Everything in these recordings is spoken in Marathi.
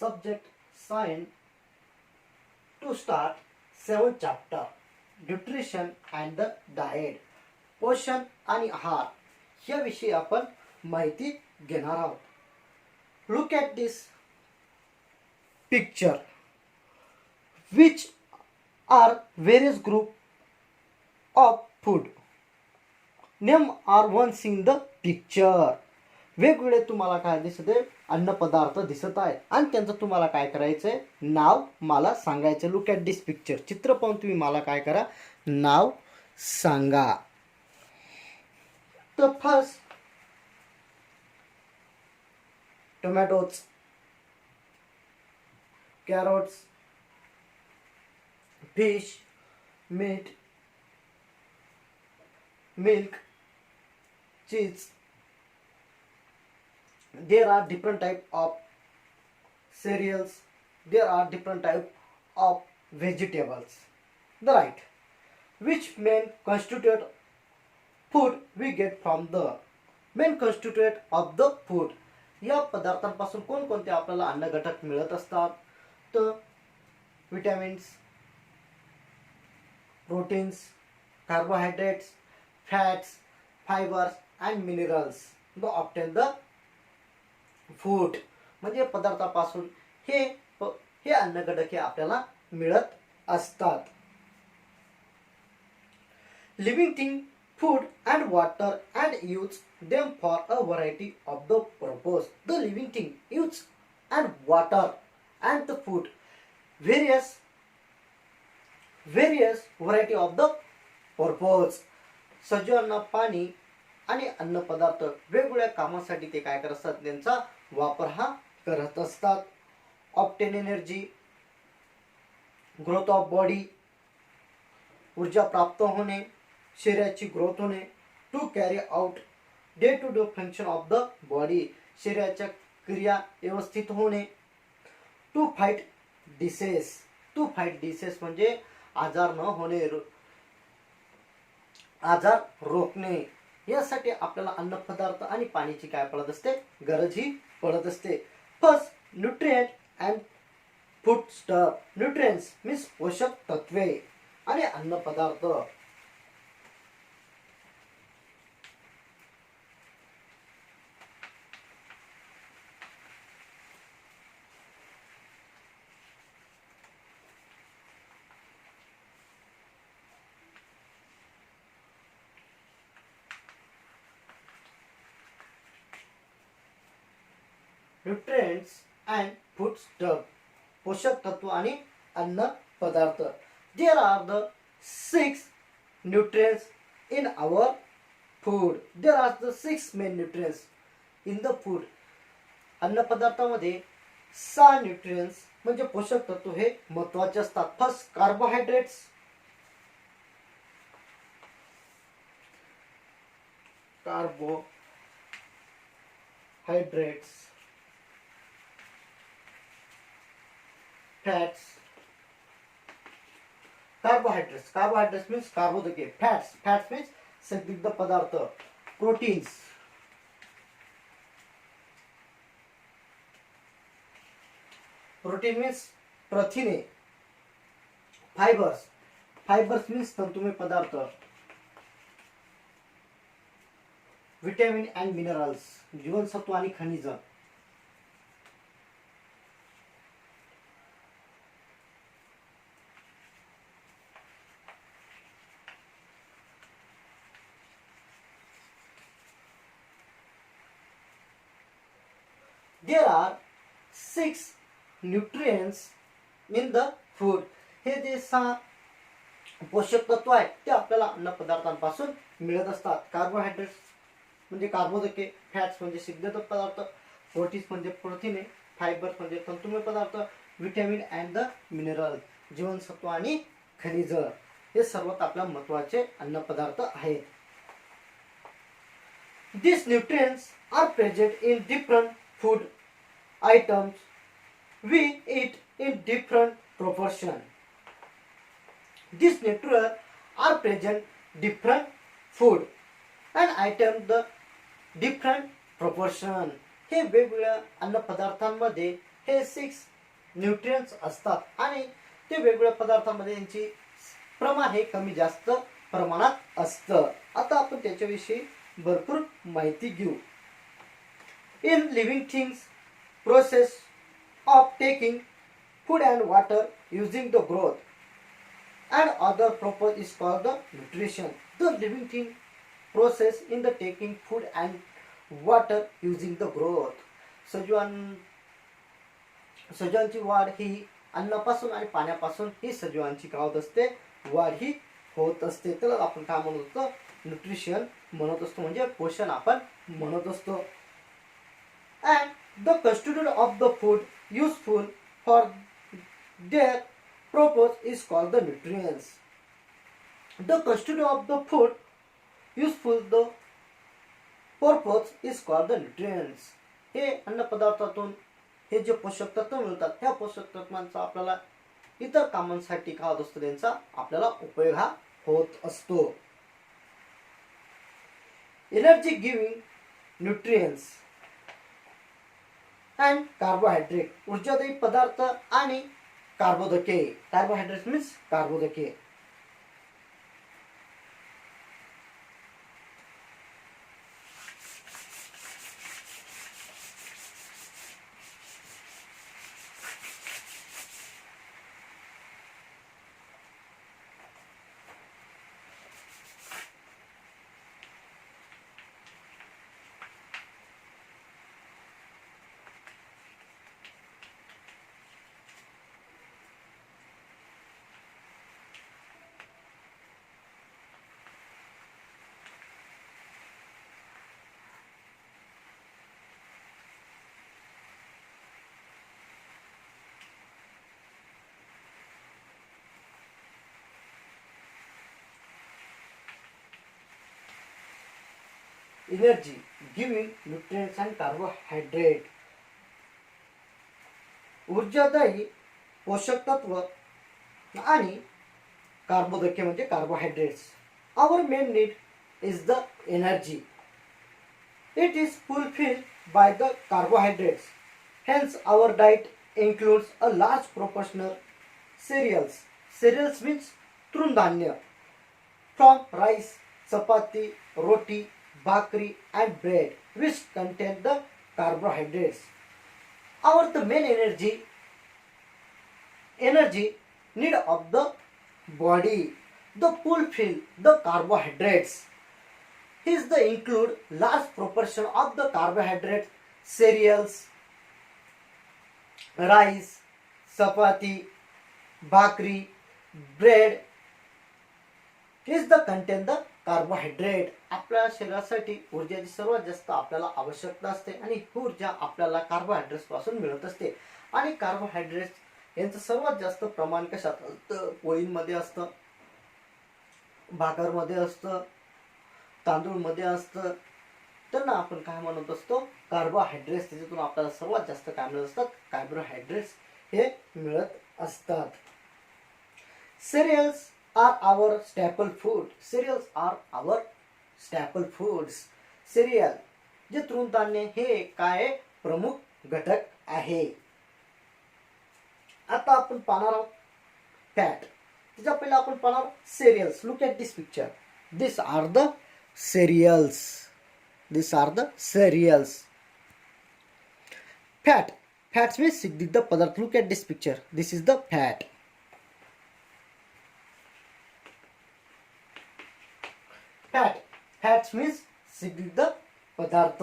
subject sign to start 7th chapter nutrition and the diet. पोषण आणि आहार याविषयी आपण माहिती घेणार आहोत. Look at this picture which are various group of food. Name are ones in the picture. वेगवेगळे तुम्हाला काय दिसत आहे, अन्न पदार्थ दिसत आहेत आणि त्यांचं तुम्हाला काय करायचंय, नाव मला सांगायचं. Look at this picture. चित्र पाहून तुम्ही मला काय करा, नाव सांगा. तर first tomatoes, carrots, fish, meat, milk, cheese. There are different type of cereals. There are different type of vegetables. The right. Which main constituent food we get from the main constituent of the food. या पदार्थांपासून कोणकोणते आपल्याला अन्न घटक मिळत असतात? तर vitamins, proteins, carbohydrates, fats, fibres and minerals the obtain the food. म्हणजे पदार्थापासून हे अन्न घटक हे आपल्याला मिळत असतात. Living thing food and water and use them for a variety of the purpose. The living thing use and water and the food various variety of the purpose. सजीवांना पाणी आणि अन्न पदार्थ वेगवेगळ्या कामासाठी ते काय करत असतात, त्यांचा वापर हा करत असतात. Obtain energy, growth of body, ऊर्जा प्राप्त होणे, शरीराची ग्रोथ होणे, to carry out day to day function of the body, शरीराच्या क्रिया व्यवस्थित होणे, to fight diseases. To fight diseases म्हणजे आजार न होणे, आजार रोखणे. यासाठी आपल्याला अन्न पदार्थ आणि पाण्याची काय पडत असते, गरज ही पडत असते. First nutrient and food stuff. Nutrients means पोषक तत्वे आणि अन्न पदार्थ. न्यूट्रिएंट्स अँड फूड स्टफ, पोषक तत्व आणि अन्न पदार्थ. There are the 6 nutrients in our food. There are the 6 main nutrients in the food. अन्न पदार्थामध्ये 6 न्यूट्रिएंट्स म्हणजे पोषक तत्व हे महत्वाचे असतात. First carbohydrates, fats. Carbohydrates means कार्बोदके. फॅट्स मीन्स संदिग्ध पदार्थ. प्रोटीन्स, प्रोटीन मीन्स प्रथिने. फायबर्स मीन्स तंतुमय पदार्थ. विटॅमिन अँड मिनरल्स, जीवनसत्व आणि खनिज. There are 6 nutrients in the food. हे जे 6 पोषक तत्व आहेत ते आपल्याला अन्न पदार्थांपासून मिळत असतात. कार्बोहायड्रेट्स म्हणजे कार्बोदके, फॅट्स म्हणजे स्निग्ध पदार्थ, प्रोटीन्स म्हणजे प्रथिने, फायबर्स म्हणजे तंतुमय पदार्थ, विटॅमिन अँड द मिनरल, जीवनसत्व आणि खनिज. हे सर्वात आपल्या महत्त्वाचे अन्न पदार्थ आहेत. These nutrients are present in different food items we eat in different proportion. These nutrients are present different food and items the different proportion. हे वेगवेगळ्या अन्न पदार्थांमध्ये हे 6 न्यूट्रियन्स असतात आणि ते वेगवेगळ्या पदार्थांमध्ये यांची प्रमाण हे कमी जास्त प्रमाणात असतं. आता आपण त्याच्याविषयी भरपूर माहिती घेऊ. In living things process of taking food and water using the growth and other purpose is called the nutrition. The living thing process in the taking food and water using the growth. सजीवांची वाढ ही अन्नापासून आणि पाण्यापासून ही सजीवांची काय होत असते, वाढ ही होत असते. त्याला आपण काय म्हणत असतो, न्यूट्रिशन म्हणत असतो, म्हणजे पोषण आपण म्हणत असतो. And the constituent of the food useful for their purpose is called the nutrients. The constituent of the food useful the purpose is called the nutrients. हे अन्न पदार्थातून हे जे पोषक तत्व मिळतात, ह्या पोषक तत्वांचा आपल्याला इतर कामांसाठी काय होत असतो, त्यांचा आपल्याला उपयोग हा होत असतो. Energy giving nutrients and carbohydrate, ऊर्जादायी पदार्थ आणि कार्बोदके. कार्बोहायड्रेट मीन्स कार्बोदके. Energy giving nutrients and carbohydrate, ऊर्जादायी पोषक तत्व आणि कार्बोदके म्हणजे carbohydrates. Our main need is the energy. It is fulfilled by the carbohydrates. Hence our diet includes a large proportion cereals. Cereals means तृणधान्य. From rice, chapati, roti, bhakri and bread which contain the carbohydrates. Our the main energy need of the body, the fulfill the carbohydrates is the include large proportion of the carbohydrates, cereals, rice, chapati, bhakri, bread is the contain the carbohydrate. आपल्या शरीरासाठी ऊर्जेची सर्वात जास्त आपल्याला आवश्यकता असते आणि ही ऊर्जा आपल्याला कार्बोहायड्रेट्स पासून मिळत असते. आणि कार्बोहायड्रेट्स यांचं सर्वात जास्त प्रमाण कशात असतं, पोळींमध्ये असतं, भाकरमध्ये असतं, तांदूळमध्ये असतं. त्यांना आपण काय म्हणत असतो, कार्बोहायड्रेट्स. त्याच्यातून आपल्याला सर्वात जास्त काय मिळत असतात, कार्बोहायड्रेट्स हे मिळत असतात. Serials are our staple food. Cereals are our staple foods. Cereal जे तृणधान्य हे काय प्रमुख घटक आहे. आता आपण पाहणार आहोत फॅट. त्याच्या पहिला आपण पाहणार cereals. Look at this picture. These are the cereals. These are the cereals. Fat. Fats means सिग्धित पदार्थ. Look at this picture. This is the fat. Fats means सिग्धित पदार्थ.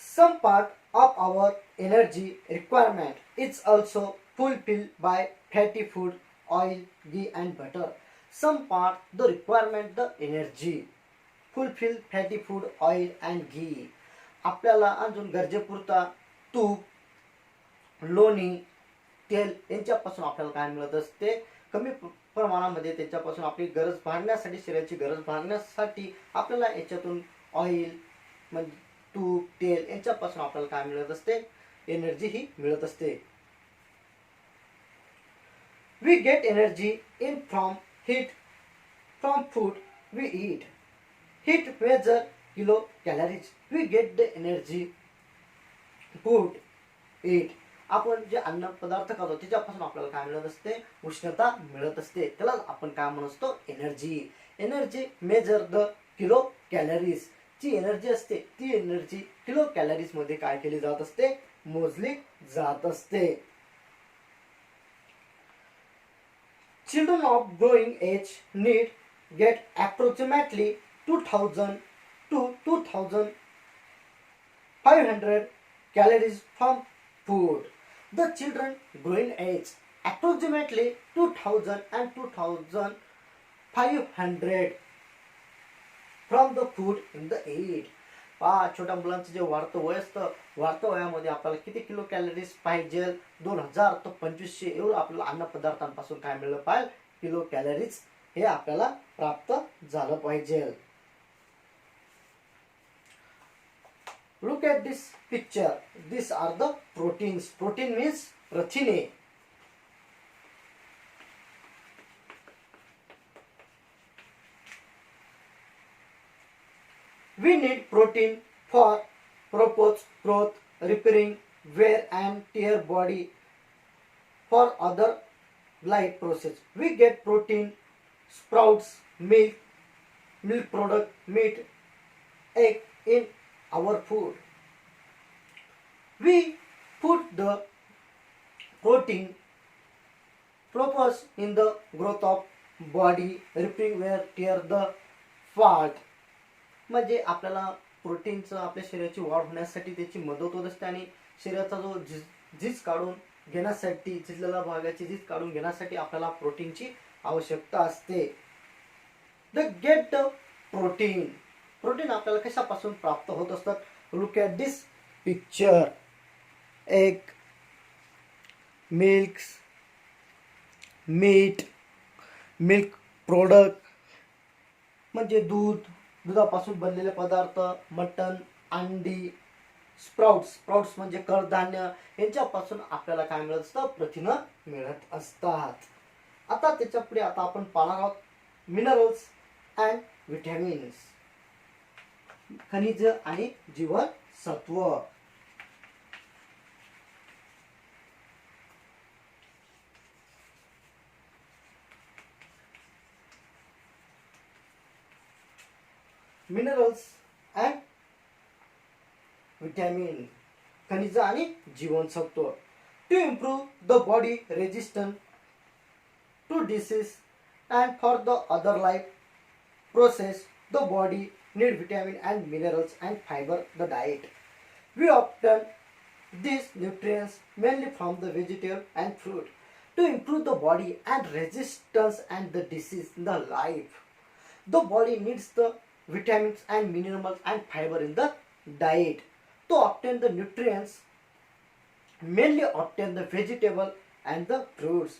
Some part of our energy requirement is also fulfilled by fatty food, oil, ghee and butter. Some part the requirement the energy fulfill fatty food, oil and ghee. आपल्याला अजून गरजेपुरता तूप, लोणी, तेल यांच्यापासून आपल्याला काय मिळत असते, कमी प्रमाणामध्ये त्याच्यापासून आपली गरज भागण्यासाठी, शरीराची गरज भागण्यासाठी आपल्याला याच्यातून ऑइल म्हणजे तूप, तेल यांच्यापासून आपल्याला काय मिळत असते, एनर्जी ही मिळत असते. We get energy in from heat from food we eat. Heat measure kilo calories. We get the energy food it, आपण जे अन्न पदार्थ खातो त्याच्यापासून आपल्याला काय मिळत असते, उष्णता मिळत असते, त्याला आपण काय म्हणतो, energy. Energy measure the kilo calories, जी एनर्जी असते ती एनर्जी किलो कॅलरीज मध्ये काय केली जात असते, मोजली जात असते. Children of growing age need get approximately 2000 to 2500 calories from food. The children growing age approximately 2000 and 2500 from the food in the age. छोट्या मुलांचं जे वाढतं वय असतं, वाढत्या वयामध्ये आपल्याला किती किलो कॅलरीज पाहिजे, 2000 ते 2500 एवढं आपल्याला अन्न पदार्थांपासून काय मिळलं पाहिजे, किलो कॅलरीज हे आपल्याला प्राप्त झालं पाहिजे. Look at this picture. These are the proteins. Protein means प्रथिने. We need protein for purpose, growth, repairing, wear and tear body, for other life process. We get protein, sprouts, milk product, meat, egg in our food. We put the protein purpose in the growth of body, repairing, wear, tear the part. म्हणजे आपल्याला प्रोटीनचं आपल्या शरीराची वाढ होण्यासाठी त्याची मदत होत असते आणि शरीराचा जो झीज काढून घेण्यासाठी, झिजलेल्या भागाची झीज काढून घेण्यासाठी आपल्याला प्रोटीनची आवश्यकता असते. The get the protein. Protein आपल्याला कशापासून प्राप्त होत असतात. Look at this picture. Egg, meat, milk product म्हणजे दूध, दुधापासून बनलेले पदार्थ, मटन, अंडी, स्प्राउट्स म्हणजे कडधान्य, यांच्यापासून आपल्याला काय मिळत असतं, प्रथिनं मिळत असतात. आता त्याच्या पुढे आता आपण पाहणार आहोत मिनरल्स अँड विटॅमिन्स, खनिज आणि जीवनसत्व. मिनरल्स अँड विटॅमिन, खनिज आणि जीवनसत्व. To improve the body resistance to disease and for the other life process the body need vitamin and minerals and fiber the diet. We obtain these nutrients mainly from the vegetable and fruit to improve the body and resistance and the disease in the life. The body needs the vitamins and minerals and fiber in the diet. To obtain the nutrients mainly obtain the vegetable and the fruits.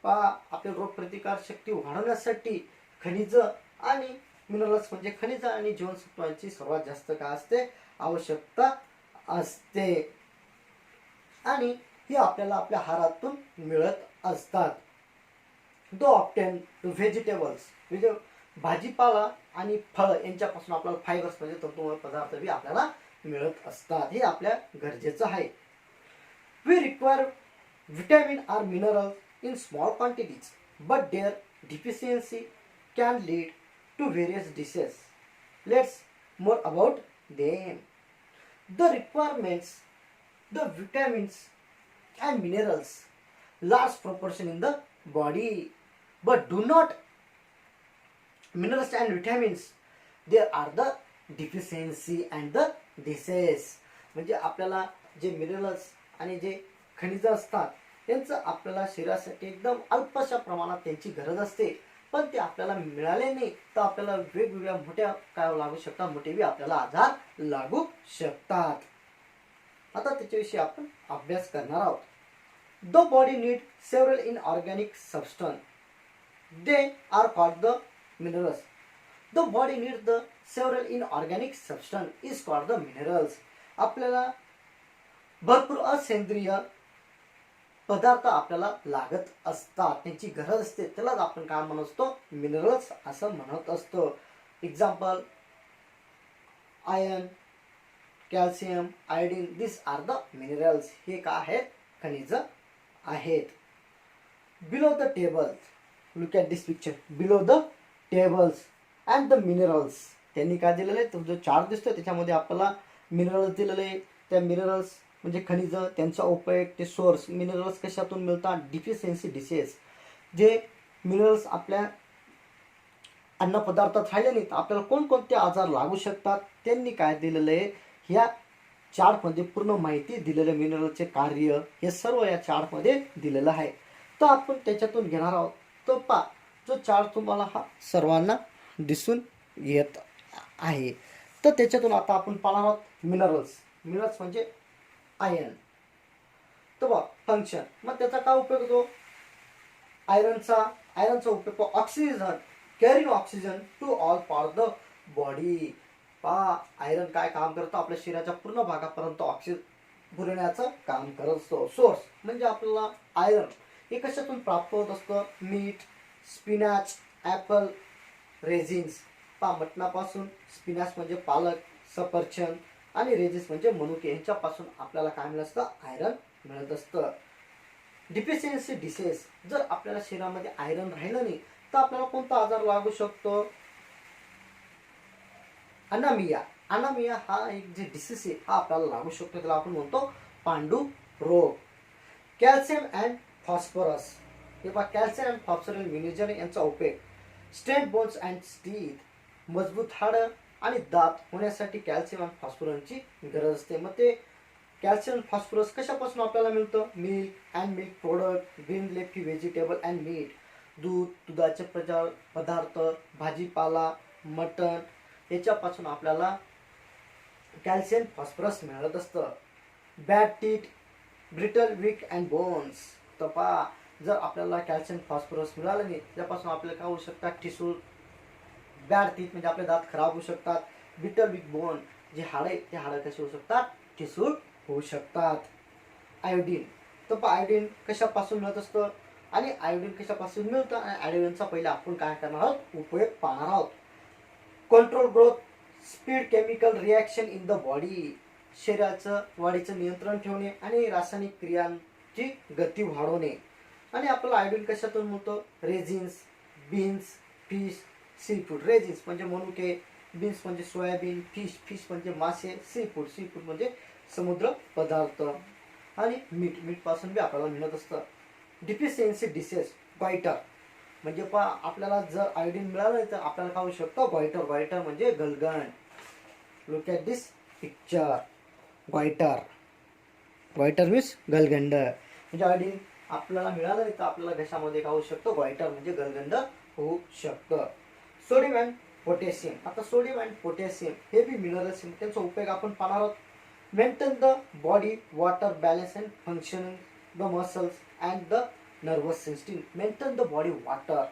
आपले रोग प्रतिकार शक्ती वाढवण्यासाठी खनिज आणि मिनरल्स म्हणजे खनिज आणि जीवनसत्वांची सर्वात जास्त काय असते, आवश्यकता असते आणि ही आपल्याला आपल्या आहारातून मिळत असतात. दो ऑप्टेन व्हेजिटेबल्स म्हणजे भाजीपाला आणि फळ यांच्यापासून आपल्याला फायबर्स म्हणजे तंतुमय पदार्थ बी आपल्याला मिळत असतात, हे आपल्या गरजेचं आहे. We require vitamin are minerals in small quantities, but their deficiency can lead to various diseases. Let's more about them. The requirements, the vitamins and minerals, large proportion in the body, but do not minerals and vitamins. There are the deficiency and the disease. म्हणजे आपल्याला जे मिनरल्स आणि जे खनिज असतात त्यांचं आपल्याला शरीरासाठी एकदम अल्पशा प्रमाणात त्यांची गरज असते, पण ते आपल्याला मिळाले नाही तर आपल्याला वेगवेगळ्या मोठ्या काय लागू शकतात, मोठे बी आपल्याला आजार लागू शकतात. आता त्याच्याविषयी आपण अभ्यास करणार आहोत. The body need several inorganic substance, they are called the minerals. The body need the several inorganic substance is called the minerals. आपल्याला भरपूर असेंद्रिय पदार्थ आपल्याला लागत असतात, त्यांची गरज असते, त्यालाच आपण काय म्हणत असतो, मिनरल्स असं म्हणत असतो. Example iron, calcium, iodine, this are the minerals. हे काय आहेत? खनिज आहेत. Below the table, look at this picture. Below the tables and the minerals. त्यांनी काय दिलेलं आहे? तो जो चार्ट दिसतो त्याच्यामध्ये आपल्याला मिनरल्स दिलेले आहे. त्या मिनरल्स म्हणजे खनिज, त्यांचा उपयोग, ते सोर्स. मिनरल्स कशातून मिळतात? Deficiency disease. जे मिनरल्स आपल्या अन्नपदार्थात राहिले नाहीत, आपल्याला कोणकोणते आजार लागू शकतात, त्यांनी काय दिलेलं आहे? ह्या चार्टमध्ये पूर्ण माहिती दिलेलं. मिनरलचे कार्य हे सर्व या चार्टमध्ये दिलेलं आहे. तर आपण त्याच्यातून घेणार आहोत. तो पा जो चार्ट तुम्हाला हा सर्वांना दिसून येत आहे. तर त्याच्यातून आता आपण पाहणार आहोत मिनरल्स. मिनरल्स म्हणजे आयर्न. तर बघ फंक्शन, मग त्याचा काय उपयोग होतो? आयरनचा उपयोग oxygen, carrying oxygen two all part the body. पहा आयरन काय काम करतं? आपल्या शरीराच्या पूर्ण भागापर्यंत ऑक्सिजन पुरवण्याचं काम करत असतो. सोर्स म्हणजे आपल्याला आयरन हे कशातून प्राप्त होत असतं? मीठ, स्पिनॅच, ॲपल, रेझिन्स. पहा मटणापासून, स्पिनॅच म्हणजे पालक, सफरचंद आणि रेझिन्स म्हणजे मनुके, यांच्यापासून आपल्याला काय मिळत असतं? आयरन मिळत असतं. डिफिशियन्सी डिसीज, जर आपल्याला शरीरामध्ये आयरन राहिलं नाही तर आपल्याला कोणता आजार लागू शकतो? अनामिया. अनामिया हा एक जे डिसीज आहे हा आपल्याला लागू शकतो, त्याला आपण म्हणतो पांडू रोग. Calcium and phosphorus. हे पहा कॅल्शियम अँड फॉस्फरस मिनरल यांचा उपयोग स्ट्रेंथ बोन्स अँड टीथ, मजबूत हाडं आणि दात होण्यासाठी कॅल्शियम आणि फॉस्फरसची गरज असते. मग ते कॅल्शियम फॉस्फरस कशापासून आपल्याला मिळतं? Milk and milk product, green leafy vegetable and meat. दूध, दुधाचे पदार्थ, भाजीपाला, मटण याच्यापासून आपल्याला कॅल्शियम फॉस्फरस मिळत असतं. Bad teeth, brittle weak and bones. तर पहा जर आपल्याला कॅल्शियम फॉस्फरस मिळालं नाही त्यापासून आपल्याला काय होऊ शकतात? ठिसूळ, बॅड टीथ म्हणजे आपले दात खराब होऊ शकतात. ब्रिटल वीक बोन, जे हाडं ते हाडं कसे होऊ शकतात? ठिसूळ होऊ शकतात. आयोडीन. तर आयोडीन कशापासून मिळत असतं आणि आयोडीन कशापासून मिळतं आणि आयोडीनचा पहिला आपण काय करणार आहोत? उपयोग पाहणार आहोत. Control growth, speed chemical reaction in the body. शरीराचं वाढीचं नियंत्रण ठेवणे आणि रासायनिक क्रियांची गती वाढवणे. आणि आपल्याला आयोडीन कशातून मिळतं? Raisins, beans, fish, sea food. Raisins म्हणजे मनुके, बीन्स म्हणजे सोयाबीन, फिश म्हणजे मासे, सी फूड म्हणजे समुद्र पदार्थ आणि मीठ पासून बी आपल्याला मिळत असतं. डिफिशियन्सी डिसीज, गॉइटर म्हणजे पहा आपल्याला जर आयोडीन मिळालं तर आपल्याला काय होऊ शकतं? गॉइटर. गॉइटर म्हणजे गलगंड. Look at this picture. Goitre means गलगंड. म्हणजे आयोडीन आपल्याला मिळालं नाही तर आपल्याला घशामध्ये काय होऊ शकतं? गॉइटर म्हणजे गलगंड होऊ शकतं. Sodium and potassium. आता सोडियम अँड पोटॅशियम हे बी मिनरल्स, त्यांचा उपयोग आपण पाहणार आहोत. Maintain the body water balance and function the muscles and the nervous system. Maintain the body water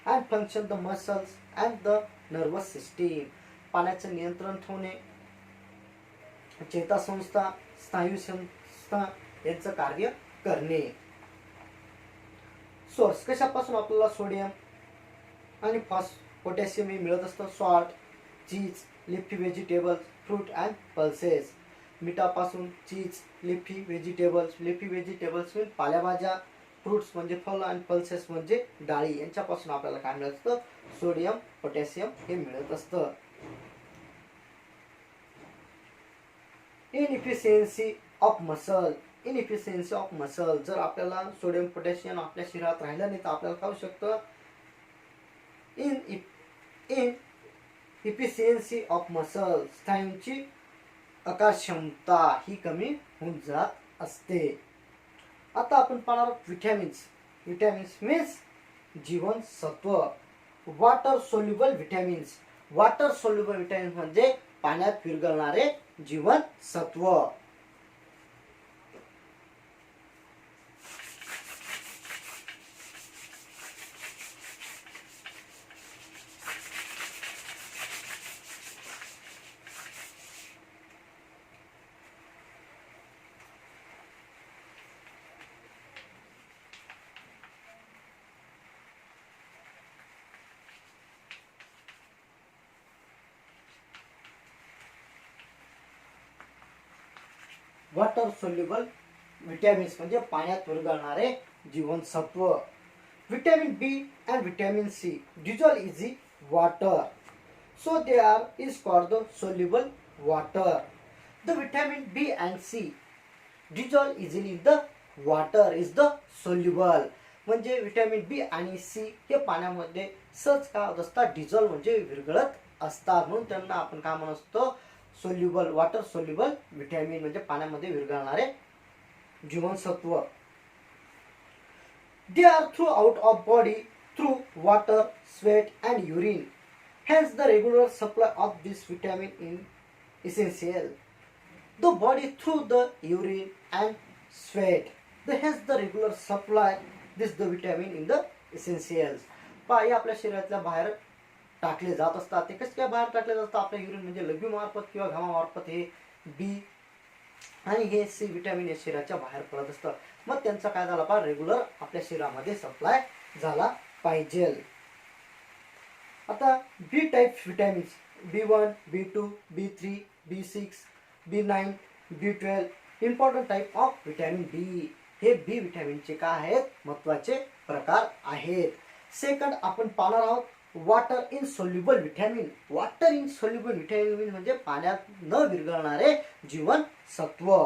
and function the muscles and the nervous system. पाण्याचं नियंत्रण ठेवणे, चेतासंस्था, स्नायू संस्था यांचं कार्य करणे. सोर्स कशापासून आपल्याला सोडियम आणि पोटॅशियम हे मिळत असतं? Salt, cheese, leafy vegetables, fruit and pulses. मिठापासून चीज, लिफी व्हेजिटेबल्स म्हणजे पालेभाज्या, फ्रूट्स म्हणजे फळ आणि पल्सेस म्हणजे डाळी, यांच्यापासून आपल्याला काय मिळत असतं? सोडियम, पोटॅशियम हे मिळत असतं. इनइफिशियन्सी ऑफ मसल. जर आपल्याला सोडियम पोटॅशियम आपल्या शरीरात राहिलं नाही तर आपल्याला काय होऊ शकतं? इनइफिशियन्सी ऑफ मसल, स्नायूंची अकार्यक्षमता ही कमी होऊन जात असते. आता आपण पाहणार आहोत विटॅमिन्स. विटॅमिन्स मीन्स जीवनसत्व. Water soluble vitamins. Water soluble vitamins म्हणजे पाण्यात विरघळणारे जीवनसत्व. वॉटर सोल्युबल विटॅमिन्स म्हणजे पाण्यात विरघळणारे जीवनसत्व. Vitamin B and vitamin C dissolve easy water, so they are is called the soluble water. The vitamin B and C dissolve easily in the water is the soluble. म्हणजे विटॅमिन बी आणि सी हे पाण्यामध्ये सहज काय होत असतात, डिझॉल्व म्हणजे विरघळत असतात, म्हणून त्यांना आपण काय म्हणत असतो, सोल्युबल वॉटर सोल्युबल विटॅमिन म्हणजे पाण्यामध्ये विरघळणारे जीवनसत्व. They are through out of body through water, sweat and urine. Hence, the regular supply of this vitamin is essential. The body through the urine and sweat. Hence, the regular supply this the vitamin in the essentials. हे आपल्या शरीरातल्या बाहेर टाकले जात असतात. ते कसे काय बाहेर टाकले जातात, आपल्या युरिन म्हणजे लघवी मार्फत किंवा घामामार्फत हे बी आणि हे सी विटॅमिन या शरीराच्या बाहेर पडत असतं. मग त्यांचा काय झाला पाहिजे, रेग्युलर आपल्या शरीरामध्ये सप्लाय झाला पाहिजे. आता B type vitamins B1, B2, B3, B6, B9, B12 important type of vitamin B. हे बी विटॅमिनचे काय आहेत, महत्वाचे प्रकार आहेत. सेकंड आपण पाहणार आहोत water in soluble vitamin. Water in soluble vitamin म्हणजे पाण्यात न विरघळणारे जीवनसत्व.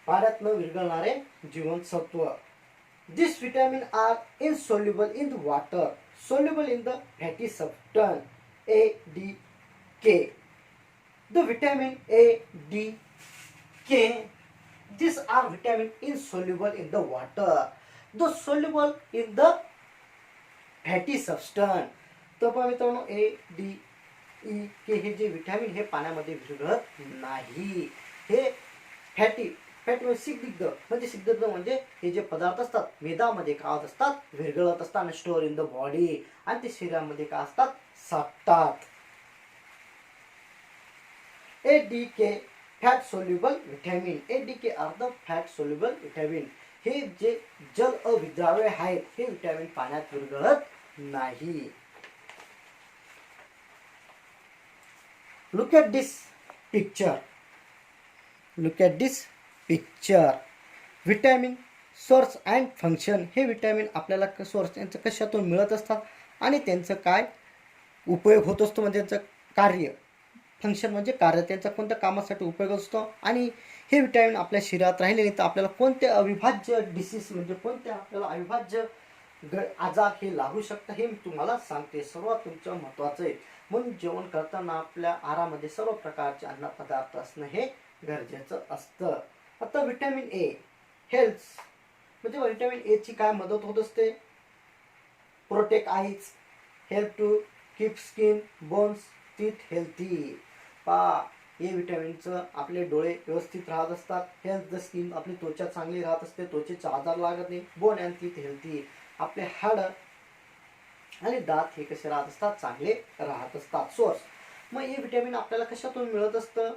पाण्यात न विरघळणारे जीवनसत्व. These vitamins are insoluble in the water, soluble in the fatty substance A, D, K. The vitamin A, D, K, these are vitamins insoluble in the water. The soluble in the fatty substance. तर पहा मित्रांनो, A, D, E, K हे जे विटॅमिन हे पाण्यामध्ये विरघळत नाही. हे फॅटी फॅट म्हणजे सिग्ध म्हणजे सिग्ध म्हणजे हे जे पदार्थ असतात मेदामध्ये काय होत असतात, विरघळत असतात आणि स्टोअर इन द बॉडी आणि ते शरीरामध्ये काय असतात, साठतात. ADK fat soluble vitamin. ADK are the fat soluble vitamin. हे जे जल अविद्राव्य आहेत हे विटॅमिन पाण्यात विरघळत नाही. Look at this picture. Look at this picture. Vitamin source and function. हे विटॅमिन आपल्याला सोर्स त्यांचं कशातून मिळत असतात आणि त्यांचं काय उपयोग होत असतो, म्हणजे त्यांचं कार्य. फंक्शन म्हणजे कार्य, त्यांचा कोणत्या कामासाठी उपयोग असतो. आणि हे विटॅमिन आपल्या शरीरात राहिले नाही तर आपल्याला कोणते अविभाज्य डिसीज म्हणजे कोणते आपल्याला अविभाज्य आजार हे लागू शकतं हे मी तुम्हाला सांगते. सर्वात तुमचं महत्त्वाचं आहे. म्हणून जेवण करताना आपल्या आहारामध्ये सर्व प्रकारचे अन्नपदार्थ असणं हे गरजेचं असतं. आता विटॅमिन ए हेल्थ म्हणजे विटॅमिन ए ची काय मदत होत असते, protect eyes, help to keep skin, bones, teeth healthy. हे विटॅमिनचं आपले डोळे व्यवस्थित राहत असतात. हेल्थ द स्किन आपली त्वचा चांगली राहत असते, त्वचेचा आजार लागत नाही. बोन अँड टीथ हेल्थी आपले हाड आणि दात हे कसे राहत असतात, चांगले राहत असतात. सोर्स मग हे विटॅमिन आपल्याला कशातून मिळत असतं,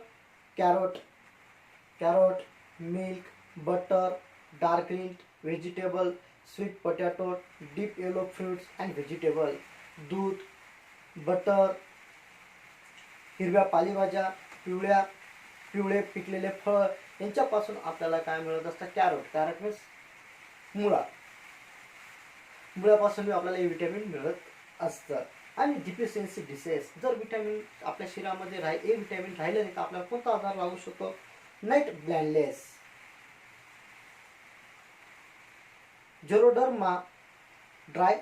carrot, milk, butter, dark green vegetable, sweet potato, deep yellow fruits and vegetable, दूध, बटर, हिरव्या पालेभाज्या, पिवळे पिकलेले फळ यांच्यापासून आपल्याला काय मिळत असतं, कॅरोट मीन्स मुळापासून आपल्याला हे विटॅमिन मिळत असतं. आणि डिफिशियन्सी डिसेस जर विटॅमिन आपल्या शरीरामध्ये ए विटॅमिन राहिलं नाही तर आपल्याला कोणता आजार लागू शकतो, नाईट ब्लाइंडनेस, जेरोडर्मा ड्राय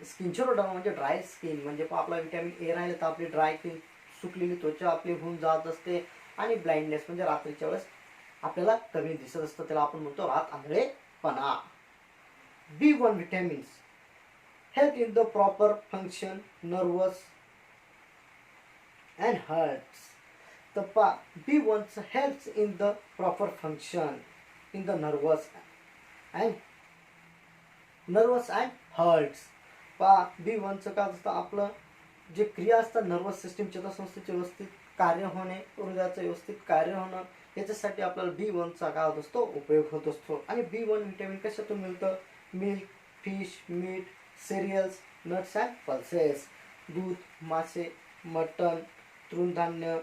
स्किन. जेरोडर्मा म्हणजे ड्राय स्किन म्हणजे आपला विटॅमिन ए राहिलं तर आपली ड्राय स्किन सुकलेली त्वचा आपली होऊन जात असते. आणि ब्लाइंडनेस म्हणजे रात्रीच्या वेळेस आपल्याला कमी दिसत असतं, त्याला आपण म्हणतो रात आंधळेपणा. B1 vitamins help in the proper function nervous and hearts. The B1 helps in the proper function in the nervous and hearts. B1 काय असतं, आपलं जे क्रिया असतात नर्वस सिस्टीम चेतासंस्थेची व्यवस्थित कार्य होणे, हृदयाचं व्यवस्थित कार्य होणं, याच्यासाठी आपल्याला B1चा काय होत असतो, उपयोग होत असतो. आणि B1 व्हिटॅमिन कशातून मिळतं? Milk, fish, meat, cereals, nuts and pulses. दूध, मासे, मटण, तृणधान्य,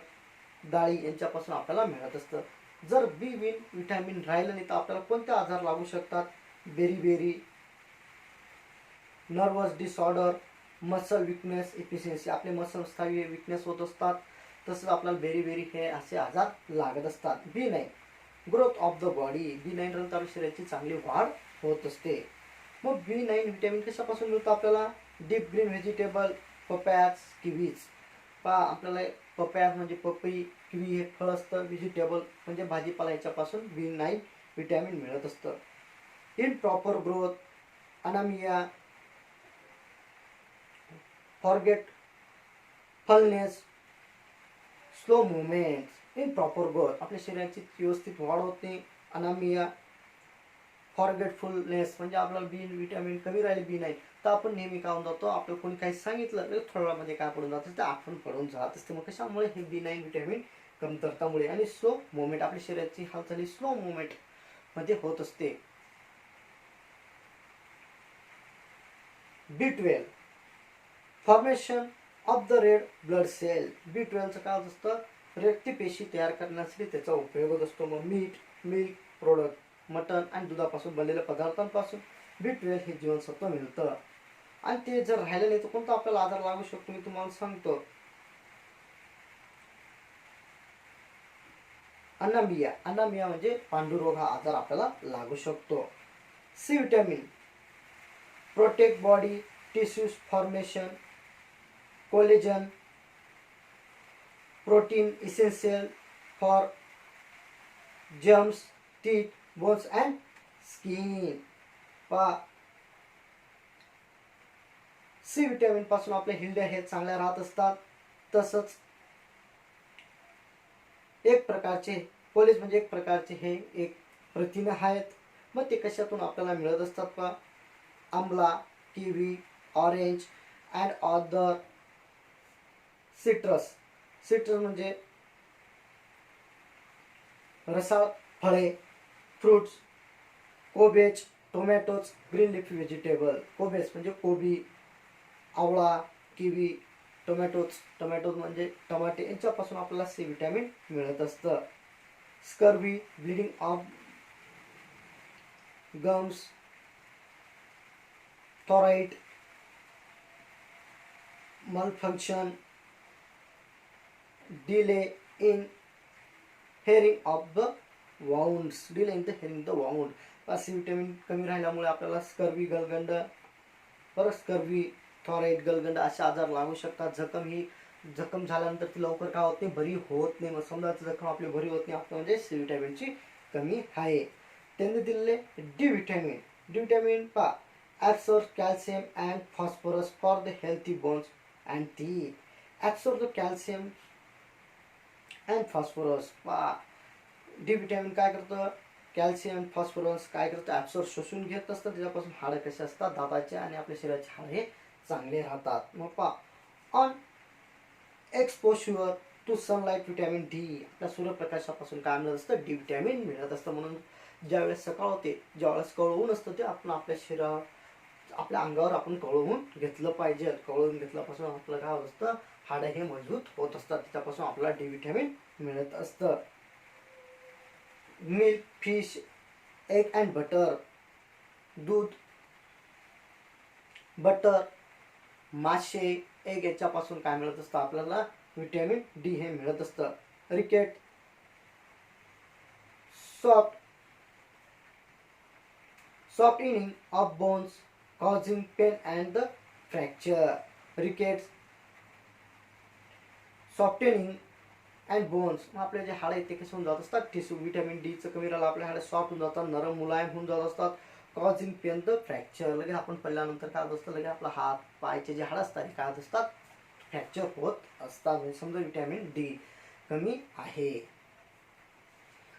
डाळी यांच्यापासून आपल्याला मिळत असतं. जर B1 व्हिटॅमिन राहिलं नाही तर आपल्याला कोणते आजार लागू शकतात? बेरी, nervous disorder, muscle weakness, efficiency, आपले मसल्स काही विकनेस होत असतात. तसंच आपल्याला बेरी हे असे आजार लागत असतात. B9 growth of the body. B9 नंतर शरीराची चांगली वाढ होत असते. मग B9 व्हिटॅमिन कशापासून मिळतं आपल्याला? Deep green vegetable, papayas, kiwis. पहा आपल्याला पपया म्हणजे पपई, किवी हे फळ असतं. व्हेजिटेबल म्हणजे भाजीपाला, याच्यापासून B9 व्हिटॅमिन मिळत असतं. Improper growth, anaemia, forgetfulness, slow movement. Improper growth आपल्या शरीराची व्यवस्थित वाढ होत नाही. अनामिया, फॉरगेटफुलनेस म्हणजे आपल्याला बी व्हिटॅमिन कमी राहिले B9 तर आपण नेहमी काय होऊन जातो, आपल्याला कोणी काही सांगितलं थोड्या वेळामध्ये काय पडून जातं, ते आठवण पडून जात असते. मग कशामुळे? हे B9 व्हिटॅमिन कमतरतामुळे. आणि स्लो मुवमेंट, आपल्या शरीराची हालचाली स्लो मुवमेंट मध्ये होत असते. B12 formation of the red blood cell. B12चं काय होत असतं? रक्तपेशी तयार करण्यासाठी त्याचा उपयोग होत असतो. मग मीठ, मिल्क प्रोडक्ट, मटण आणि दुधापासून बनलेल्या पदार्थांपासून B12 हे जीवनसत्व मिळतं. आणि ते जर राहिलं नाही तर कोणता आपल्याला आजार लागू शकतो, मी तुम्हाला सांगतो. अनामिया. अनामिया म्हणजे पांडुरोग हा आजार आपल्याला लागू शकतो. C vitamin protect body tissues formation, collagen, protein essential for germs, teeth, bones and skin. पहा C व्हिटॅमिन पासून आपले हिरड्या हे चांगल्या राहत असतात. तसंच एक प्रकारचे कोलेज म्हणजे एक प्रकारचे हे एक प्रथिने आहेत. मग ते कशातून आपल्याला मिळत असतात? पहा आंबला, kiwi, orange and other citrus. Citrus म्हणजे रसाळ फळे, fruits, cabbage, tomatoes, green leafy vegetable. Cabbage म्हणजे कोबी, आवळा, किवी, टोमॅटोज म्हणजे टमाटे, यांच्यापासून आपल्याला C व्हिटॅमिन मिळत असतं. Scurvy, bleeding of gums, thyroid, malfunction, delay in healing of the wounds. delay in the healing the wound. C vitamin कमी राहिल्यामुळे आपल्याला स्कर्वी, गलगंड, परत स्कर्वी, थॉराइड, गलगंड असे आजार लागू शकतात. जखम झाल्यानंतर ती लवकर काय होत नाही, बरी होत नाही. मग समजा जखम आपली बरी होत नाही, आपलं म्हणजे C व्हिटॅमिनची कमी आहे. त्यांनी दिलेले D व्हिटॅमिन. D व्हिटॅमिन पहा absorbs calcium and phosphorus for the healthy bones and teeth. Absorb the calcium and phosphorus. पहा D व्हिटॅमिन काय करतं? कॅल्शियम, फॉस्फरस काय करतं? ॲब्सॉर्ब शोषून घेत असतं. त्याच्यापासून हाडं कसे असतात? दाताचे आणि आपल्या शरीराचे हाड हे चांगले राहतात. मग पहा on exposure to sunlight vitamin D. आपल्या सूर्यप्रकाशापासून काय मिळत असतं? D व्हिटॅमिन मिळत असतं. म्हणून ज्यावेळेस सकाळ होते, ज्यावेळेस कळवून असतं, ते आपण आपल्या शरीरावर, आपल्या अंगावर आपण कळवून घेतलं पाहिजे. कळवून घेतल्यापासून आपलं काय होत असतं? हाडं हे मजबूत होत असतात. त्याच्यापासून आपल्याला D व्हिटॅमिन मिळत असतं. Milk, fish, egg and butter. दूध, बटर, मासे, एग याच्यापासून काय मिळत असतं? आपल्याला व्हिटॅमिन D हे मिळत असतं. रिकेट, softening of bones causing pain and the fracture. Rickets, softening and bones. आपले जे हाड आहेत ते कसे होऊन जात असतात? टिश्यू. व्हिटॅमिन D चं कमी राहिलं आपले हाडे सॉफ्ट होऊन जातात, नरम मुलायम होऊन जात असतात. Causing pain the fracture. लगेच आपण पडल्यानंतर काय होत असतं? लगेच आपला हात पायचे जे हाड असतात ते काय होत असतात? फ्रॅक्चर होत असतात. म्हणजे समजा व्हिटॅमिन D कमी आहे.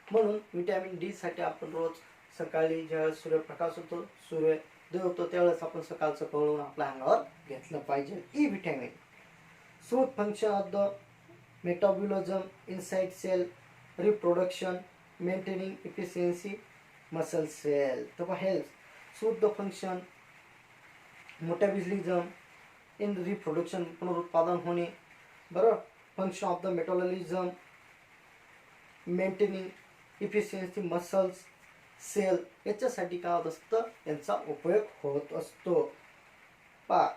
म्हणून व्हिटॅमिन D साठी आपण रोज सकाळी ज्यावेळेस सूर्यप्रकाश होतो, सूर्योदय होतो, त्यावेळेस आपण सकाळचं कळवून आपल्या अंगावर घेतलं पाहिजे. E vitamin smooth function of the metabolism inside cell, reproduction, maintaining efficiency, muscle cell. तर पहा health suit the function, metabolism in reproduction पुनरुत्पादन होणे, बरोबर, function of the metabolism, maintaining efficiency muscles cell, याच्यासाठी काय होत असतं, यांचा उपयोग होत असतो. पहा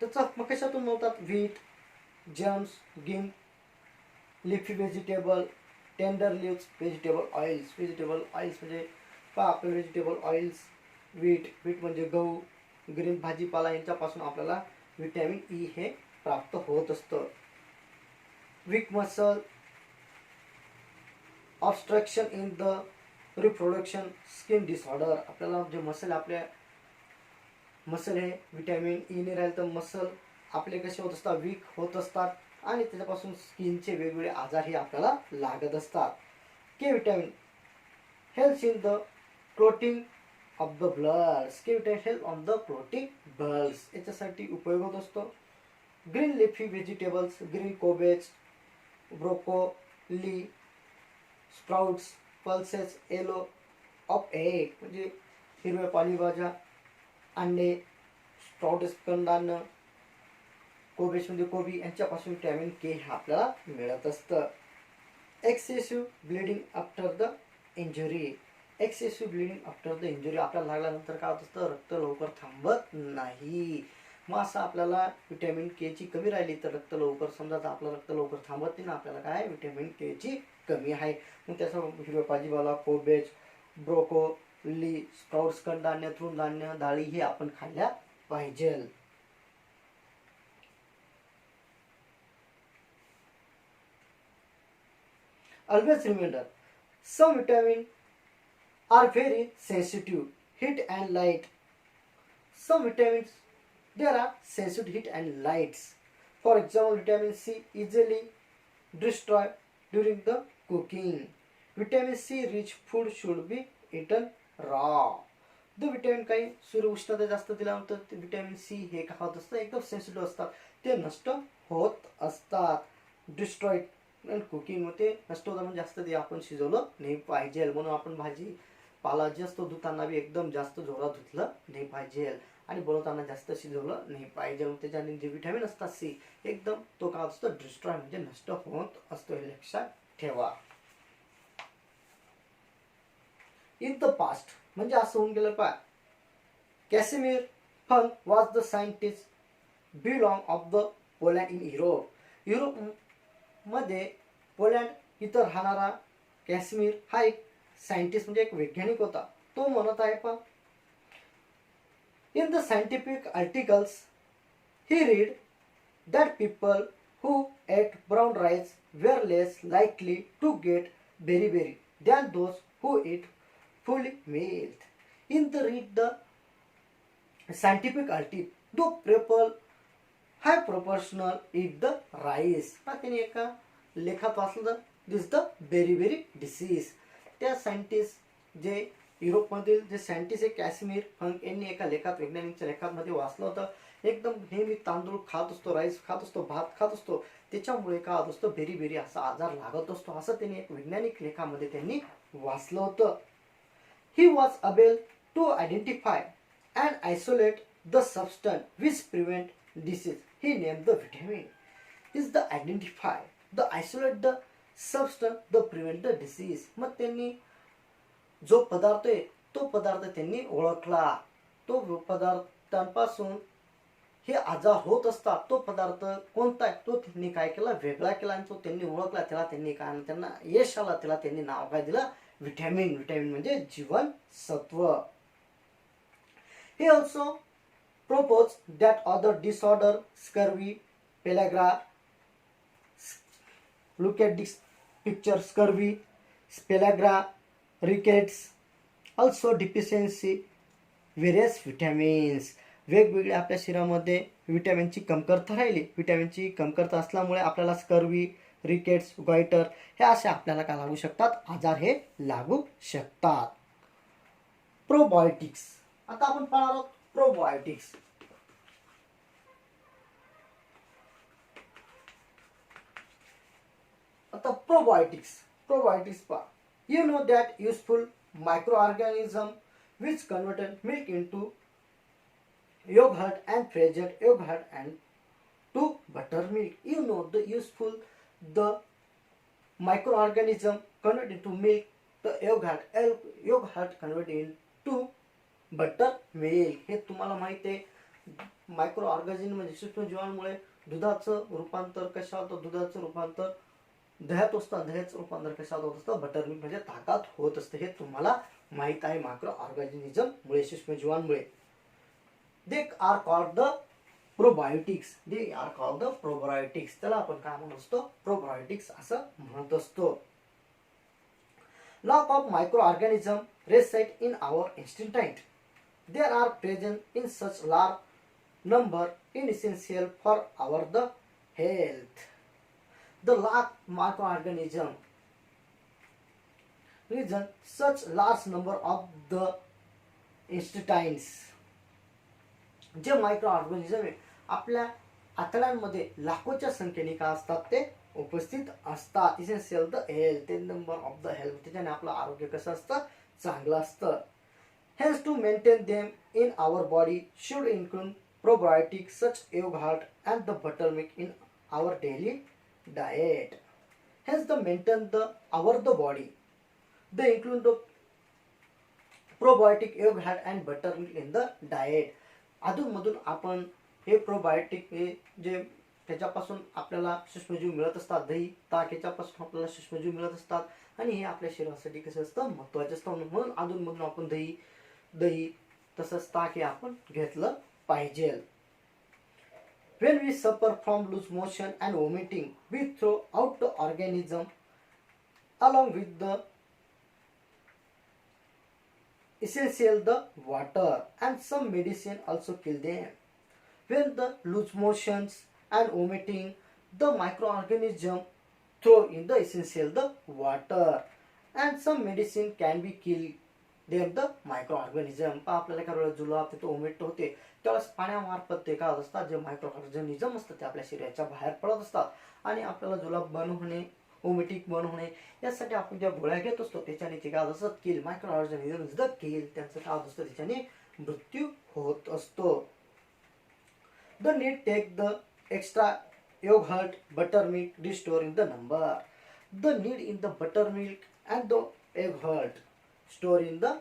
त्याचा मग कशातून मिळतात, wheat, germs, green, leafy vegetable, tender leaves, vegetable oils. Vegetable oils म्हणजे पहा आपले व्हेजिटेबल ऑइल्स, व्हीट म्हणजे गहू, ग्रीन भाजीपाला यांच्यापासून आपल्याला विटॅमिन ई हे प्राप्त होत असतं. Weak muscle, obstruction in the reproduction, skin disorder. आपल्याला जे मसल आपल्या मसल हे विटॅमिन ई ने राहील तर मसल आपले कसे होत असतात, वीक होत असतात आणि त्याच्यापासून स्किनचे वेगवेगळे आजार हे आपल्याला लागत असतात. K vitamin helps in the clotting of the blood. K vitamin help on the clotting bulls, याच्यासाठी उपयोग होत असतो. Green leafy vegetables, green cabbage, broccoli, sprouts, pulses, yellow of egg म्हणजे हिरव्या पालेभाज्या, अंडे, स्प्राउट्स कडधान्य, कोबेज म्हणजे कोबी, यांच्यापासून विटॅमिन के हे आपल्याला मिळत असतं. Excessive bleeding after the injury. Excessive bleeding after the injury आपल्याला लागल्यानंतर काय होत असतं, रक्त लवकर थांबत नाही. मग असं आपल्याला विटॅमिन के ची कमी राहिली तर रक्त लवकर, समजा आपलं रक्त लवकर थांबत नाही ना, आपल्याला काय विटॅमिन के ची कमी आहे. मग त्याचा हिरव्या भाजीपाला, कोबेज, ब्रोकोली, स्प्राउट्स कडधान्य, तृणधान्य, डाळी हे आपण खाल्ल्या पाहिजे. Always remember, some vitamins are very sensitive, heat and light. Some vitamins, there are sensitive heat and lights. For example, vitamin C easily destroyed during the cooking. Vitamin C rich food should be eaten raw. The vitamin काही सूर्य उष्णता जास्त दिल्यानंतर ते विटॅमिन सी हे काय होत असतं, एकदम सेन्सिटिव्ह असतात, ते नष्ट होत असतात. डिस्ट्रॉइड कुकिंग मध्ये नष्ट होतं म्हणजे जास्त ते आपण शिजवलं नाही पाहिजे. म्हणून आपण भाजी पाला जास्त धुताना बी एकदम जास्त जोरात धुतलं नाही पाहिजे आणि बनवताना जास्त शिजवलं नाही पाहिजे. मग त्याच्याने जे विटॅमिन असतात सी एकदम तो काय असतो, डिस्ट्रॉय म्हणजे नष्ट होत असतो, हे लक्षात ठेवा. इन द पास्ट म्हणजे असं होऊन गेलं पहा, Casimir Funk was the scientist belong of the Poland in Europe. Europe मध्ये पोलँड इथं राहणारा कॅश्मीर हा एक सायंटिस्ट म्हणजे एक वैज्ञानिक होता. तो म्हणत आहे पहा, in the scientific articles he read that people who ate brown rice were less likely to get berry than those who eat full meat. In the read the scientific article though people high proportional eat the rice. त्याने एका लेखात वाचलं, दिस द बेरी डिसीज. त्या सायंटिस्ट जे युरोपमधील जे सायंटिस्ट आहे कॅश्मीर फंक यांनी एका लेखात, वैज्ञानिकच्या लेखामध्ये वाचलं होतं, एकदम नेहमी तांदूळ खात असतो, राईस खात असतो, भात खात असतो, त्याच्यामुळे काय होत असतो, बेरी असा आजार लागत असतो, असं त्यांनी एक वैज्ञानिक लेखामध्ये त्यांनी वाचलं होतं. He was able to identify and isolate the substance which prevent disease. He named the vitamin. Is the identify, the isolate the substance, the prevent the disease. मग त्यांनी जो पदार्थ आहे तो पदार्थ त्यांनी ओळखला, तो पदार्थांपासून हे आजार होत असतात, तो पदार्थ कोणता आहे तो त्यांनी काय केला, वेगळा केला आणि तो त्यांनी ओळखला. त्याला त्यांनी काय, त्यांना यश आला, त्याला त्यांनी नाव काय दिलं, विटॅमिन. विटॅमिन म्हणजे जीवनसत्व. हे also propose that other disorder, scurvy, pellagra, look at this picture, scurvy, pellagra, rickets, also deficiency various vitamins. वेगवेगळ्या आपल्या शरीरामध्ये विटॅमिनची कमतरता राहिली, विटॅमिनची कमतरता असल्यामुळे आपल्याला स्कर्वी, रिकेट्स, गॉइटर हे असे आपल्याला काय लागू शकतात, आजार हे लागू शकतात. प्रोबायोटिक्स. आता आपण पाहणार आहोत प्रोबायोटिक्स. आता probiotics पहा. You know that useful microorganism which converted milk into yogurt and present yogurt and to buttermilk. You know the useful the microorganism convert into milk, the yogurt convert into buttermilk. हे तुम्हाला माहिती आहे. मायक्रो ऑर्गॅनिझम म्हणजे सूक्ष्मजीवांमुळे दुधाचं रूपांतर कशा होतं, दुधाचं रूपांतर दह्यात असतं, दह्याचं रूपांतर कशात होत असतं, बटरमिल्क म्हणजे ताकात होत असतं. हे तुम्हाला माहित आहे. मायक्रो ऑर्गॅनिझम मुळे सूक्ष्मजीवांमुळे. They are called the probiotics. त्याला आपण काय म्हणत असतो, प्रोबायोटिक्स असं म्हणत असतो. Lot of microorganisms reside in our intestine. They are present in such large number and essential for our the health. The large microorganism present such large number of the intestines. जे मायक्रो ऑर्गॅनिझम आहे आपल्या आतड्यांमध्ये लाखोच्या संख्येने काय असतात ते उपस्थित असतात. इसेन्शियल द हेल्थ, ते नंबर ऑफ द हेल्थ, त्याच्याने आपलं आरोग्य कसं असतं, चांगलं असतं. Hence to maintain them in our body should include probiotics such yogurt and the buttermilk in our daily diet. Hence the maintain the body. They include the probiotic yogurt and buttermilk in the diet. अधूनमधून आपण हे प्रोबायोटिक हे जे त्याच्यापासून आपल्याला सूक्ष्मजीव मिळत असतात, दही ताक याच्यापासून आपल्याला सूक्ष्मजीव मिळत असतात आणि हे आपल्या शरीरासाठी कसं असतं, महत्त्वाचं असतं. म्हणून अधूनमधून आपण दही तसंच ताक हे आपण घेतलं पाहिजे. When we suffer from loose motion and vomiting, we throw out the organism along with the essential the water, and some medicine also kill them. When the loose motions and vomiting, the microorganism throw in the essential the water, and some medicine can be kill them the microorganism. आपल्याला काय वेळेस जुलाब तिथे वोमिट होते त्यावेळेस पाण्यामार्फत ते काय असतात, जे मायक्रोऑर्गॅनिझम असतात ते आपल्या शरीराच्या बाहेर पडत असतात आणि आपल्याला जुलाब बंद होणे, वोमिटिंग बंद होणे यासाठी आपण ज्या गोळ्या घेत असतो त्याच्याने ते काय असतात, किल मायक्रोऑर्गॅनिझम द किल, त्यांचं काय असतं, त्याच्याने मृत्यू होत असतो. The need take the extra yogurt, buttermilk restore in the number. The need in the buttermilk and the yogurt store in the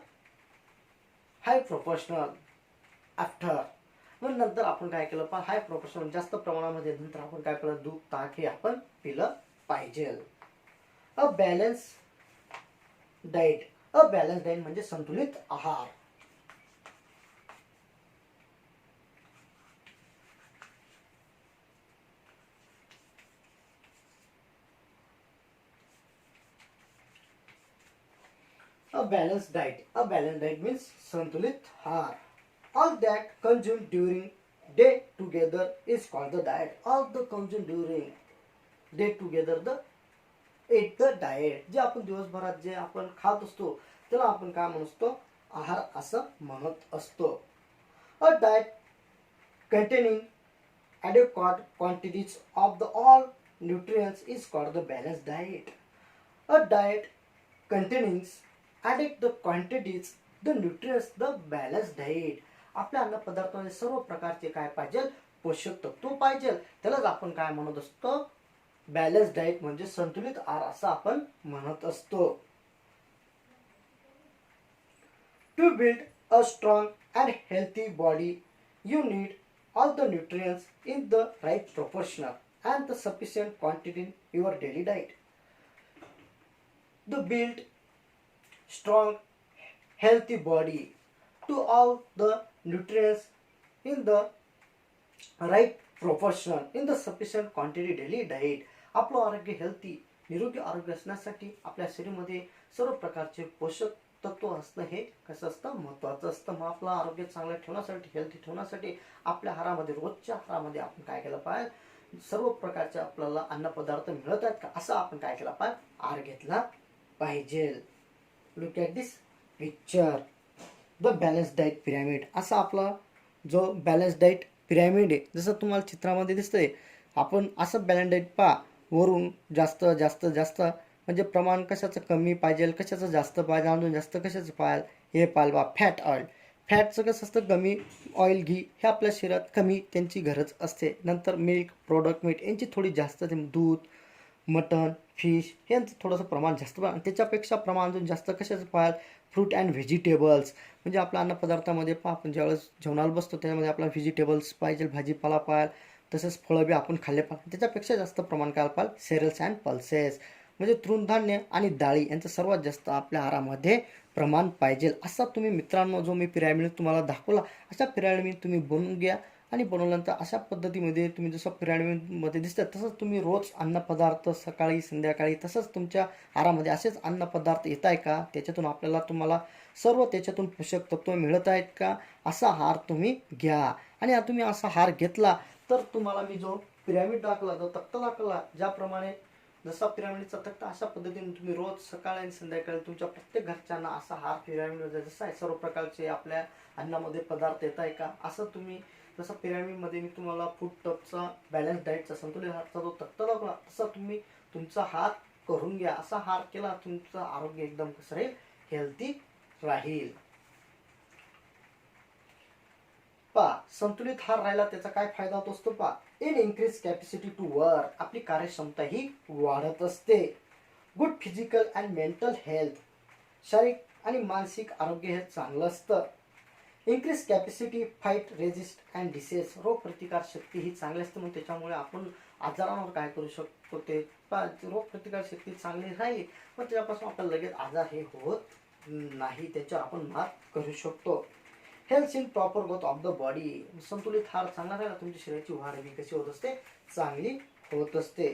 high proportional after. मग नंतर आपण काय केलं, पण हाय प्रोपोर्शनल जास्त प्रमाणामध्ये नंतर आपण काय केलं, दूध ताक हे आपण पिलं पाहिजे. A balance diet. A balance diet म्हणजे संतुलित आहार. A balanced diet. A balanced diet means संतुलित आहार. All that consumed during day together is called the diet. All the consumed during day together eat the diet. जे आपण दिवसभरात जे आपण खात असतो त्याला आपण काय म्हणतो, आहार असं म्हणत असतो. A diet containing adequate quantities of the all nutrients is called the balanced diet. A diet containing adequate quantities the nutrients the balanced diet. आपल्या अन्न पदार्थामध्ये सर्व प्रकारचे काय पाहिजे, पोषक तत्व पाहिजे, त्यालाच आपण काय म्हणत असतो, बॅलन्स डाएट म्हणजे संतुलित आहार असं आपण म्हणत असतो. To build a strong and healthy body you need all the nutrients in the right proportion and the sufficient quantity in your daily diet. The build strong healthy body to all the nutrients in the right proportion in the sufficient quantity daily diet. आपलं आरोग्य हेल्थी निरोगी आरोग्य असण्यासाठी आपल्या शरीरामध्ये सर्व प्रकारचे पोषक तत्व असणं हे कसं असतं, महत्त्वाचं असतं. मग आपलं आरोग्य चांगलं ठेवण्यासाठी, हेल्थी ठेवण्यासाठी आपल्या आहारामध्ये, रोजच्या आहारामध्ये आपण काय केलं पाहिजे, सर्व प्रकारचे आपल्याला अन्नपदार्थ मिळत आहेत का असं आपण काय केलं पाहिजे, आहार घेतला पाहिजे. Look at this picture. The balanced diet pyramid. असा आपला जो बॅलन्स डाएट पिरॅमिड आहे, जसं तुम्हाला चित्रामध्ये दिसतंय, आपण असं बॅलन्स डाएट पहा. वरून जास्त जास्त जास्त म्हणजे प्रमाण कशाचं कमी पाहिजे, कशाचं जास्त पाहिजे, अजून जास्त कशाचं पाहिजे हे पाहिजे बा. फॅट ऑइल, फॅटचं कसं असतं, कमी ऑइल घी हे आपल्या शरीरात कमी त्यांची गरज असते. नंतर मिल्क प्रोडक्ट, मीठ यांची थोडी जास्त, दूध, मटन, फिश यांचं थोडंसं प्रमाण जास्त पाहिजे. त्याच्यापेक्षा प्रमाण अजून जास्त कशाचं पाहिजे, फ्रूट अँड व्हेजिटेबल्स, म्हणजे आपल्या अन्नपदार्थामध्ये आपण ज्यावेळेस जेवणाला बसतो त्याच्यामध्ये आपल्याला व्हेजिटेबल्स पाहिजे, भाजीपाला पाहिजे, तसेच फळं बी आपण खाल्ले पाहिजे. त्याच्यापेक्षा जास्त प्रमाण काय पाहिजे, सेरल्स अँड पल्सेस म्हणजे तृणधान्य आणि डाळी यांचं सर्वात जास्त आपल्या आहारामध्ये प्रमाण पाहिजे. असा तुम्ही मित्रांनो जो मी पिरॅमिड तुम्हाला दाखवला, अशा पिरॅमिड तुम्ही बनवून घ्या. आणि बनवल्यानंतर अशा पद्धतीमध्ये तुम्ही जसं पिरॅमिडमध्ये दिसतं तसंच तुम्ही रोज अन्नपदार्थ सकाळी संध्याकाळी तसंच तुमच्या आहारामध्ये असेच अन्नपदार्थ येत आहे का, त्याच्यातून तुम्हाला सर्व त्याच्यातून पोषक तत्व मिळत आहेत का, असा आहार तुम्ही घ्या. आणि तुम्ही असा आहार घेतला तर तुम्हाला मी जो पिरॅमिड दाखवला, जो तक्ता दाखवला, ज्याप्रमाणे जसा पिरॅमिडचा तक्ता अशा पद्धतीने तुम्ही रोज सकाळी आणि संध्याकाळी तुमच्या प्रत्येक घरच्यांना असा आहार पिरॅमिडमध्ये जसा आहे सर्व प्रकारचे आपल्या अन्नामध्ये पदार्थ येत आहे का, असं तुम्ही जसं पिरॅमिडमध्ये मी तुम्हाला फूड टपचा बॅलन्स डाएटचा संतुलित आहारचा जो तक्ता दाखवला तसा तुम्ही तुमचा आहार करून घ्या. असा आहार केला तुमचं आरोग्य एकदम कसं राहील, हेल्थी राहील. संतुलित आहार राहिला त्याचा काय फायदा होत असतो in increase capacity to work, आपली कार्यक्षमता ही वाढत असते. Good physical and mental health, शारीरिक आणि मानसिक आरोग्य हे चांगलं असतं. Increase capacity fight resist and disease, रोग प्रतिकार शक्ती ही चांगली असते. म्हणून त्याच्यामुळे आपण आजारांवर काय करू शकतो, ते रोग प्रतिकार शक्ती चांगली राहिली पण त्याच्यापासून आपल्याला लगेच आजार हे होत नाही, त्याच्यावर आपण मात करू शकतो. Health in proper growth of the body, संतुलित आहार चांगला राहिला तुमच्या शरीराची वाढ ही कशी होत असते, चांगली होत असते.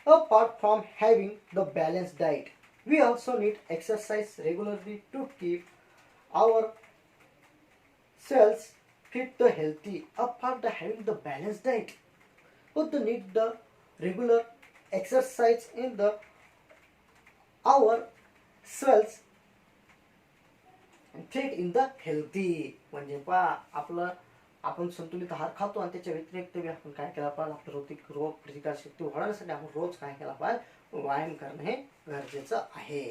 Apart from having the balance diet, we also need exercise regularly to keep our cells fit the healthy. Apart the having the balanced diet, but the need the regular exercise in the our cells fit in the healthy. म्हणजे आपलं आपण संतुलित आहार खातो आणि त्याच्या व्यतिरिक्त आपण काय केला पाहिजे, आपलं रोग प्रतिकार शक्ती वाढवण्यासाठी आपण रोज काय केला पाहिजे, व्यायाम करणे हे गरजेचं आहे.